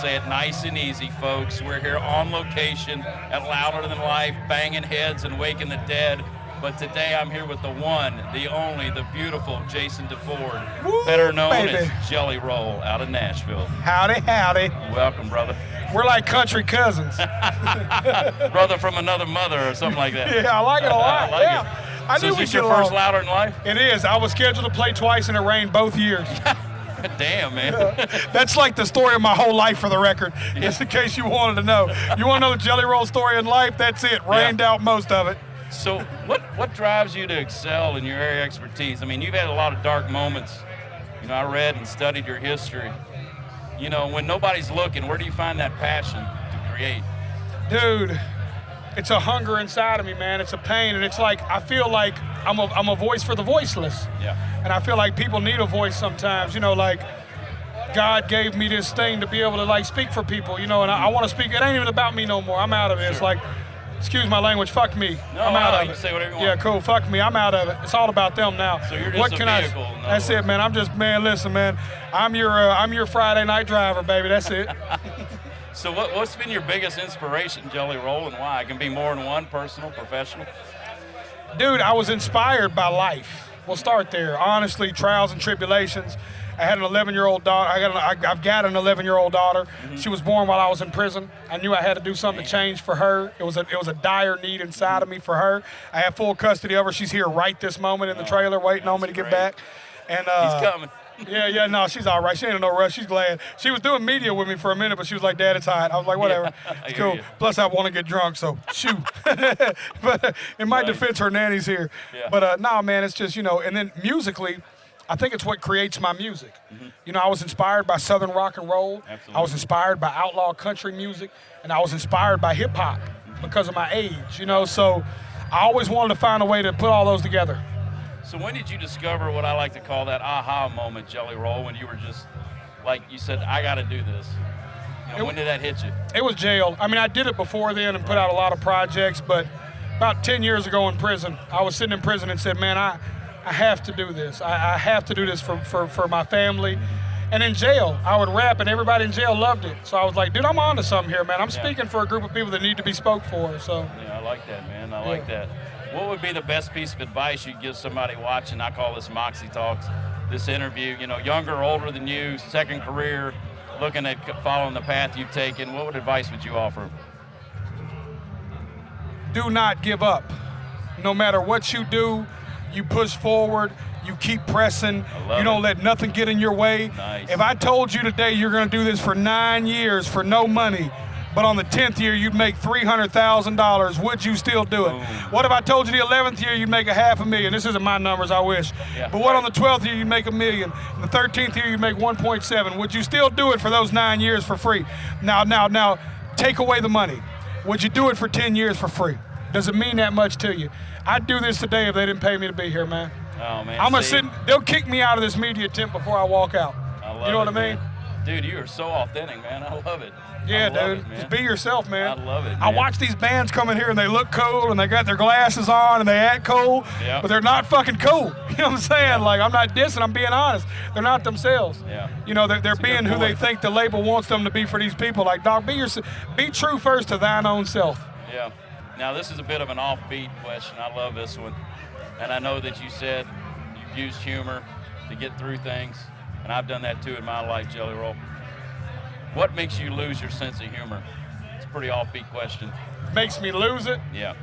say it nice and easy, folks. We're here on location at Louder Than Life, banging heads and waking the dead. But today I'm here with the one, the only, the beautiful Jason DeFord, Woo, better known baby. as Jelly Roll, out of Nashville. Howdy, howdy. Welcome, brother. We're like country cousins. Brother from another mother or something like that. Yeah, I like it a lot. I like yeah. it. I So knew is we'd this get your first along. Louder Than Life? It is. I was scheduled to play twice and it rained both years. Damn, man. That's like the story of my whole life for the record, just in case you wanted to know. You want to know the Jelly Roll story in life? That's it. Rained out most of it. So what drives you to excel in your area of expertise? I mean, you've had a lot of dark moments. You know, I read and studied your history. You know, when nobody's looking, where do you find that passion to create? Dude, it's a hunger inside of me, man. It's a pain, and it's like I feel like I'm a voice for the voiceless. Yeah. And I feel like people need a voice sometimes, you know, like God gave me this thing to be able to like speak for people, you know, and I want to speak. It ain't even about me no more. I'm out of it. It's like, excuse my language, fuck me. No, I'm out of you it. say whatever you want. Yeah, cool, fuck me. I'm out of it. It's all about them now. So you're just what a can vehicle, in other That's it, words. man. I'm just, man, listen, man. I'm your Friday night driver, baby. That's it. So what's been your biggest inspiration, Jelly Roll, and why? It can be more than one, personal, professional. Dude, I was inspired by life. We'll start there. Honestly, trials and tribulations. I had an 11-year-old daughter. I've got an 11-year-old daughter. Mm-hmm. She was born while I was in prison. I knew I had to do something to change for her. It was a dire need inside of me for her. I have full custody of her. She's here right this moment in the trailer, waiting on me to get back. And He's coming. Yeah, no, she's all right. She ain't in no rush. She's glad. She was doing media with me for a minute, but she was like, Dad, it's hot. I was like, whatever. It's cool. You. Plus, I want to get drunk, so shoot. But in my defense, her nanny's here. Yeah. But nah, man, it's just, you know, and then musically, I think it's what creates my music. Mm-hmm. You know, I was inspired by Southern rock and roll. Absolutely. I was inspired by outlaw country music, and I was inspired by hip hop because of my age, you know, so I always wanted to find a way to put all those together. So when did you discover what I like to call that aha moment, Jelly Roll, when you were just, like you said, I got to do this? You know, when did that hit you? It was jail. I mean, I did it before then and put out a lot of projects, but about 10 years ago in prison, I was sitting in prison and said, man, I have to do this. I have to do this for my family. And in jail, I would rap, and everybody in jail loved it. So I was like, dude, I'm on to something here, man. I'm speaking for a group of people that need to be spoke for. So. Yeah, I like that, man. I like that. What would be the best piece of advice you'd give somebody watching? I call this Moxie Talks, this interview, you know, younger or older than you, second career, looking at following the path you've taken. What advice would you offer? Do not give up. No matter what you do, you push forward, you keep pressing, you don't let nothing get in your way. Nice. If I told you today you're gonna do this for 9 years for no money, but on the 10th year you'd make $300,000, would you still do it? Boom. What if I told you the 11th year you'd make $500,000? This isn't my numbers, I wish. Yeah. But what on the 12th year you'd make $1 million? And the 13th year you'd make 1.7. Would you still do it for those 9 years for free? Now, take away the money. Would you do it for 10 years for free? Does it mean that much to you? I'd do this today if they didn't pay me to be here, man. Oh, man. I'm gonna sit. They'll kick me out of this media tent before I walk out. I love you know what I man. mean? Dude, you are so authentic, man. I love it. Yeah, I love dude. it, man. Just be yourself, man. I love it, man. I watch these bands come in here and they look cool and they got their glasses on and they act cool, Yeah. but they're not fucking cool. You know what I'm saying? Like, I'm not dissing, I'm being honest. They're not themselves. Yeah. You know, they're That's a being good who they point. think the label wants them to be for these people. Like, dog, be true first to thine own self. Yeah. Now, this is a bit of an offbeat question. I love this one. And I know that you said you've used humor to get through things, and I've done that too in my life, Jelly Roll. What makes you lose your sense of humor? It's a pretty offbeat question. Makes me lose it. Yeah.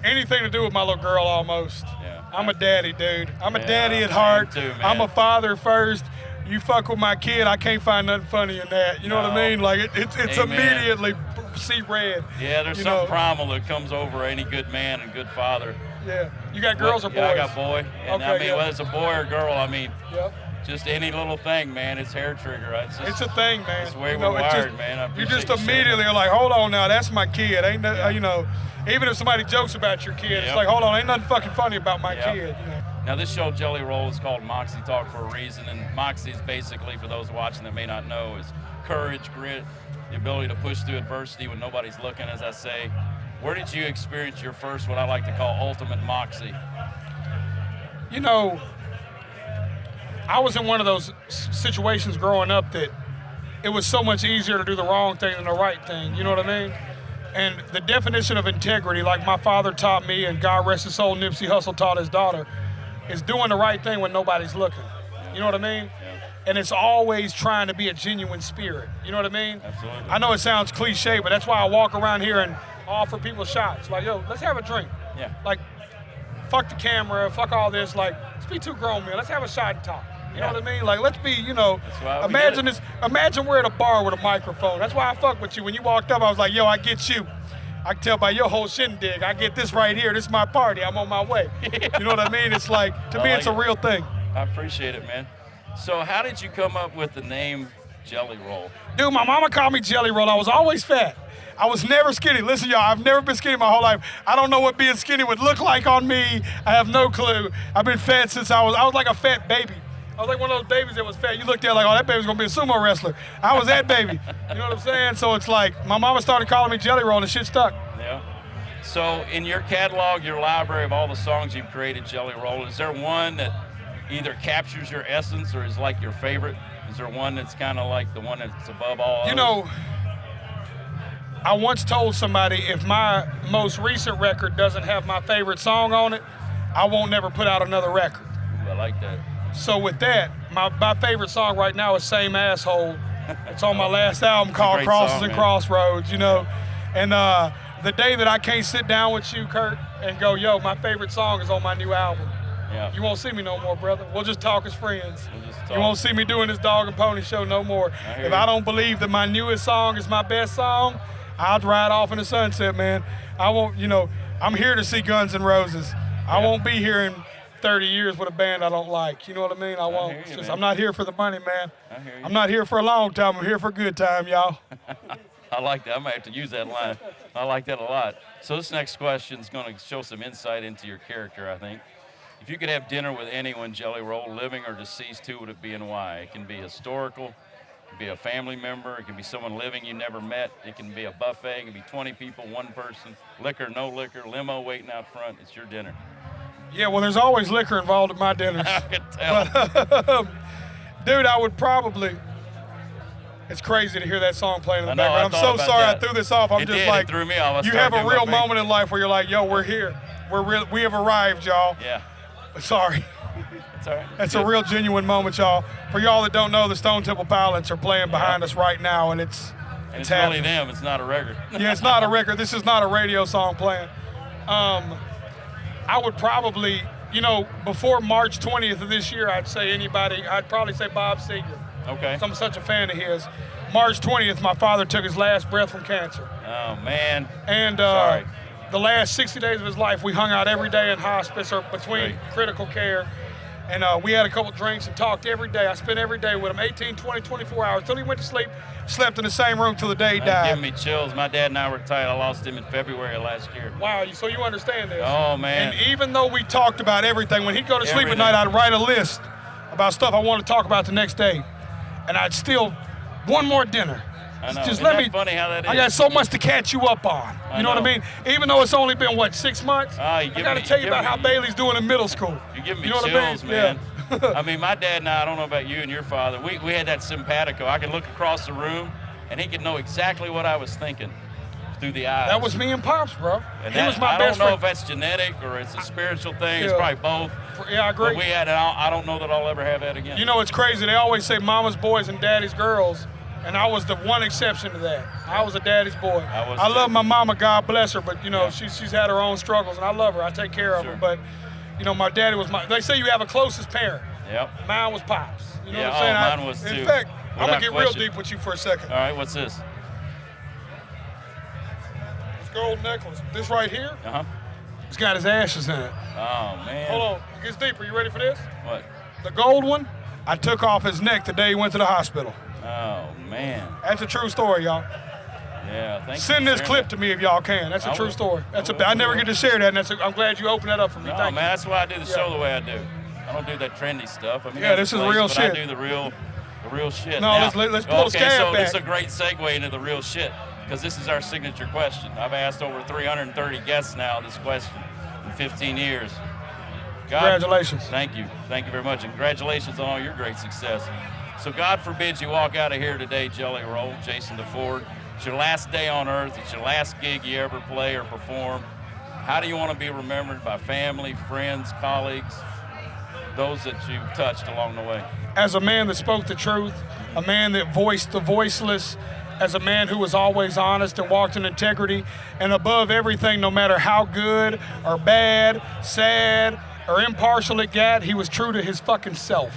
Anything to do with my little girl almost. Yeah. I'm a daddy, dude. I'm a Yeah, daddy at I heart. am too, man. I'm a father first. You fuck with my kid, I can't find nothing funny in that. You know what I mean? Like, it's Amen. immediately see red. Yeah, there's You something know? primal that comes over any good man and good father. Yeah. You got girls or boys? Yeah, I got boy. And I Okay, mean, yeah. whether it's a boy or girl, I mean, Yep. just any little thing, man, it's hair trigger. It's a thing, man. It's the way You we're know, it's wired, just- man. I You appreciate just you sharing immediately that. are like, hold on now, that's my kid. Ain't that, Yeah. you know, even if somebody jokes about your kid, it's Yep. like, hold on, ain't nothing fucking funny about my Yep. kid. You know? Now, this show, Jelly Roll, is called Moxie Talk for a reason, and Moxie is basically, for those watching that may not know, is courage, grit, the ability to push through adversity when nobody's looking, as I say. Where did you experience your first, what I like to call, ultimate moxie? You know, I was in one of those situations growing up that it was so much easier to do the wrong thing than the right thing. You know what I mean? And the definition of integrity, like my father taught me, and God rest his soul, Nipsey Hussle taught his daughter, is doing the right thing when nobody's looking. You know what I mean? Yeah. And it's always trying to be a genuine spirit. You know what I mean? Absolutely. I know it sounds cliche, but that's why I walk around here and offer people shots. Like, yo, let's have a drink. Yeah. Like, fuck the camera, fuck all this. Like, let's be two grown men. Let's have a shot and talk. You know what I mean? Like, let's be, you know, imagine this. Imagine we're at a bar with a microphone. That's why I fuck with you. When you walked up, I was like, yo, I get you. I can tell by your whole shindig. I get this right here. This is my party. I'm on my way. You know what I mean? It's like, to me, it's a real thing. I appreciate it, man. So how did you come up with the name Jelly Roll? Dude, my mama called me Jelly Roll. I was always fat. I was never skinny. Listen, y'all, I've never been skinny my whole life. I don't know what being skinny would look like on me. I have no clue. I've been fat since I was like a fat baby. I was like one of those babies that was fat. You looked at it like, oh, that baby's gonna be a sumo wrestler. I was that baby. You know what I'm saying? So it's like, my mama started calling me Jelly Roll and shit stuck. Yeah. So in your catalog, your library of all the songs you've created, Jelly Roll, is there one that either captures your essence or is like your favorite? Is there one that's kind of like the one that's above all others? You know, I once told somebody if my most recent record doesn't have my favorite song on it, I won't never put out another record. Ooh, I like that. So with that, my favorite song right now is Same Asshole. It's on my last album called Crosses and Crossroads, you know. And the day that I can't sit down with you, Kirt, and go, yo, my favorite song is on my new album. Yeah. You won't see me no more, brother. We'll just talk as friends. We'll just talk. You won't see me doing this dog and pony show no more. If I don't believe that my newest song is my best song, I'll ride off in the sunset, man. I won't, you know, I'm here to see Guns N' Roses. I won't be here in 30 years with a band I don't like. You know what I mean? I won't. Hear you, Just, man. I'm not here for the money, man. I hear you. I'm not here for a long time. I'm here for a good time, y'all. I like that. I might have to use that line. I like that a lot. So this next question is going to show some insight into your character, I think. If you could have dinner with anyone, Jelly Roll, living or deceased, who would it be and why? It can be historical. It can be a family member. It can be someone living you never met. It can be a buffet. It can be 20 people, one person. Liquor, no liquor, limo waiting out front. It's your dinner. Yeah, well, there's always liquor involved at my dinners. I could tell. Dude, I would probably. It's crazy to hear that song playing in the background. I'm so sorry I threw this off. I'm just like, it threw me off. You have a real moment in life where you're like, yo, we're here. We have arrived, y'all. Yeah. Sorry. It's all right. That's a real genuine moment, y'all. For y'all that don't know, the Stone Temple Pilots are playing behind us right now, and it's really happening. them. It's not a record. Yeah, it's not a record. This is not a radio song playing. I would probably, you know, before March 20th of this year, I'd probably say Bob Seger. Okay. I'm such a fan of his. March 20th, my father took his last breath from cancer. Oh, man. And Sorry. the last 60 days of his life, we hung out every day in hospice or between critical care. And we had a couple drinks and talked every day. I spent every day with him, 18, 20, 24 hours, till he went to sleep. Slept in the same room till the day he died. That's giving me chills. My dad and I were tight. I lost him in February of last year. Wow, so you understand this. Oh, man. And even though we talked about everything, when he'd go to sleep at night, I'd write a list about stuff I wanted to talk about the next day. And I'd still, one more dinner. I know. Just Isn't let that me, funny how that is? I got so much to catch you up on. You know what I mean? Even though it's only been, 6 months? I got to tell you about how Bailey's doing in middle school. You give me know chills, what I mean? man. I mean, my dad and I don't know about you and your father, we had that simpatico. I could look across the room, and he could know exactly what I was thinking through the eyes. That was me and Pops, bro. And he was my best friend. I don't know if that's genetic or it's a spiritual thing. It's probably both. Yeah, I agree. But I don't know that I'll ever have that again. You know, it's crazy. They always say mama's boys and daddy's girls, and I was the one exception to that. I was a daddy's boy. I love my mama, God bless her, but, you know, she's had her own struggles, and I love her. I take care of her. But, you know, my daddy was they say you have a closest parent. Yep. Mine was Pops. You know what I'm saying? Mine was too. In fact, I'm going to get real deep with you for a second. All right, what's this? This gold necklace. This right here, Uh-huh. it's got his ashes in it. Oh, man. Hold on. It gets deeper. You ready for this? What? The gold one, I took off his neck the day he went to the hospital. Oh, man. That's a true story, y'all. Yeah, thank you. Send this clip to me if y'all can. That's a true story. I never get to share that, and I'm glad you opened that up for me. No, Thank man, you. that's why I do the show the way I do. I don't do that trendy stuff. I mean, this is real shit. I do the real shit. No, now, let's pull the scab so back. this is a great segue into the real shit, because this is our signature question. I've asked over 330 guests now this question in 15 years. God, Congratulations. Thank you. Thank you very much. And congratulations on all your great success. So God forbid you walk out of here today, Jelly Roll, Jason DeFord. It's your last day on earth. It's your last gig you ever play or perform. How do you want to be remembered by family, friends, colleagues, those that you've touched along the way? As a man that spoke the truth, a man that voiced the voiceless, as a man who was always honest and walked in integrity, and above everything, no matter how good or bad, sad or impartial it got, he was true to his fucking self.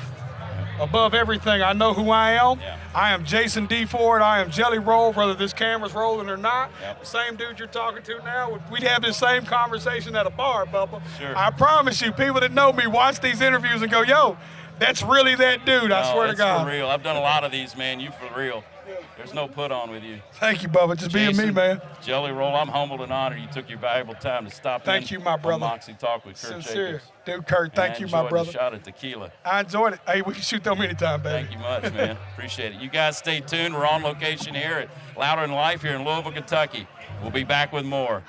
Above everything, I know who I am. Yeah. I am Jason DeFord. I am Jelly Roll, whether this camera's rolling or not. Yep. The same dude you're talking to now, we'd have this same conversation at a bar, Bubba. Sure. I promise you, people that know me watch these interviews and go, yo, that's really that dude, I swear to God. For real. I've done a lot of these, man. You for real. There's no put on with you. Thank you, Bubba. Just being me, man. Jelly Roll, I'm humbled and honored you took your valuable time to stop Thank you, my brother. on Moxie Talk with Kirt Jacobs. Dude, Kurt, thank you, my brother. The shot at tequila. I enjoyed it. Hey, we can shoot them anytime, baby. Thank you much, man. Appreciate it. You guys stay tuned. We're on location here at Louder in Life here in Louisville, Kentucky. We'll be back with more.